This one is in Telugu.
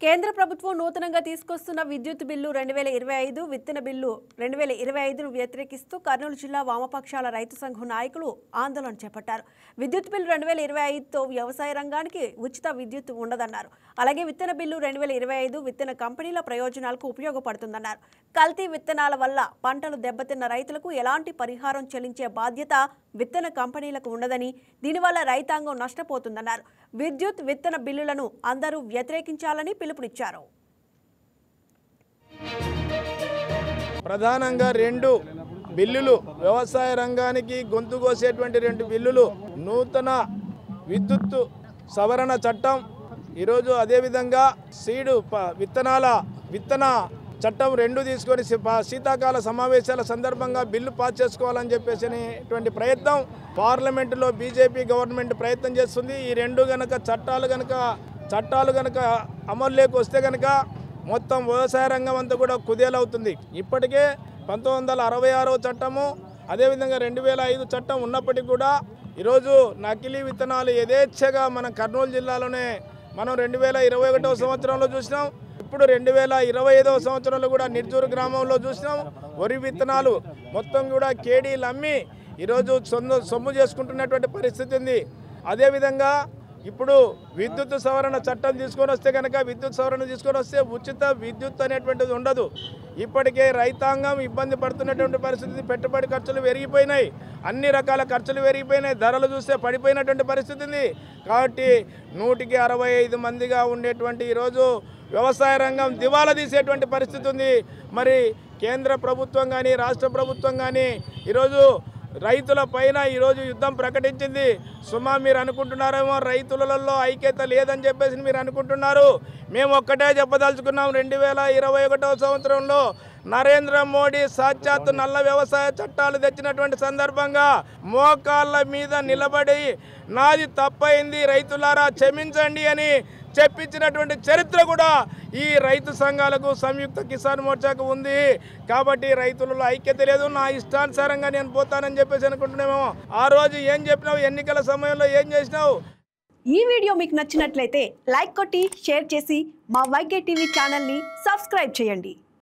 కేంద్ర ప్రభుత్వం నూతనంగా తీసుకొస్తున్న విద్యుత్ బిల్లు 2025 విత్తన బిల్లు 2025ను వ్యతిరేకిస్తూ కర్నూలు జిల్లా వామపక్షాల రైతు సంఘం నాయకులు ఆందోళన చేపట్టారు. విద్యుత్ బిల్లు 2025తో వ్యవసాయ రంగానికి ఉచిత విద్యుత్ ఉండదన్నారు. అలాగే విత్తన బిల్లు 2025 విత్తన కంపెనీల ప్రయోజనాలకు ఉపయోగపడుతుందన్నారు. కల్తీ విత్తనాల వల్ల పంటలు దెబ్బతిన్న రైతులకు ఎలాంటి పరిహారం చెల్లించే బాధ్యత విత్తన కంపెనీలకు ఉండదని, దీనివల్ల రైతాంగం నష్టపోతుందన్నారు. విద్యుత్ విత్తన బిల్లులను అందరూ వ్యతిరేకించాలని పిలుపునిచ్చారు. ప్రధానంగా రెండు బిల్లులు, వ్యవసాయ రంగానికి గొంతు కోసేటువంటి రెండు బిల్లులు, నూతన విద్యుత్ సవరణ చట్టం, ఈరోజు అదేవిధంగా విత్తన చట్టం రెండు తీసుకొని శీతాకాల సమావేశాల సందర్భంగా బిల్లు పాస్ చేసుకోవాలని చెప్పేసినటువంటి ప్రయత్నం పార్లమెంటులో బీజేపీ గవర్నమెంట్ ప్రయత్నం చేస్తుంది. ఈ రెండు చట్టాలు గనక అమల్లోకి వస్తే కనుక మొత్తం వ్యవసాయ రంగం అంతా కూడా కుదేలవుతుంది. ఇప్పటికే 1966వ చట్టము, అదేవిధంగా 2005 చట్టం ఉన్నప్పటికీ కూడా ఈరోజు నకిలీ విత్తనాలు యథేచ్ఛగా మన కర్నూలు జిల్లాలోనే మనం 2021వ సంవత్సరంలో చూసినాం. ఇప్పుడు 2025వ సంవత్సరంలో కూడా నిర్జూరు గ్రామంలో చూసినాం. వరి విత్తనాలు మొత్తం కూడా కేడీలు అమ్మి ఈరోజు సొమ్ము చేసుకుంటున్నటువంటి పరిస్థితి ఉంది. అదేవిధంగా ఇప్పుడు విద్యుత్ సవరణ చట్టం తీసుకొని వస్తే కనుక ఉచిత విద్యుత్ అనేటువంటిది ఉండదు. ఇప్పటికే రైతాంగం ఇబ్బంది పడుతున్నటువంటి పరిస్థితి, పెట్టుబడి ఖర్చులు పెరిగిపోయినాయి, అన్ని రకాల ఖర్చులు పెరిగిపోయినాయి, ధరలు చూస్తే పడిపోయినటువంటి పరిస్థితి ఉంది. కాబట్టి 165 మందిగా ఉండేటువంటి ఈరోజు వ్యవసాయ రంగం దివాలా తీసేటువంటి పరిస్థితి ఉంది. మరి కేంద్ర ప్రభుత్వం కానీ రాష్ట్ర ప్రభుత్వం కానీ ఈరోజు రైతుల పైన ఈరోజు యుద్ధం ప్రకటించింది. మీరు అనుకుంటున్నారేమో రైతులలో ఐక్యత లేదని చెప్పేసి మీరు అనుకుంటున్నారు. మేము ఒక్కటే చెప్పదలుచుకున్నాం, 2021వ సంవత్సరంలో నరేంద్ర మోడీ సాక్షాత్తు నల్ల వ్యవసాయ చట్టాలు తెచ్చినటువంటి సందర్భంగా మోకాళ్ళ మీద నిలబడి నాది తప్పైంది రైతులారా క్షమించండి అని చెప్పించినటువంటి చరిత్ర కూడా ఈ రైతు సంఘాలకు, సంయుక్త కిసాన్ మోర్చాకు ఉంది. కాబట్టి రైతులలో ఐక్యత లేదు, నా ఇష్టానుసారంగా నేను పోతానని చెప్పేసి అనుకుంటున్నామేమో. ఆ రోజు ఏం చెప్పినావు, ఎన్నికల సమయంలో ఏం చేసినావు? ఈ వీడియో మీకు నచ్చినట్లయితే లైక్ కొట్టి షేర్ చేసి మా వైకే టీవీ ఛానల్ని సబ్స్క్రైబ్ చేయండి.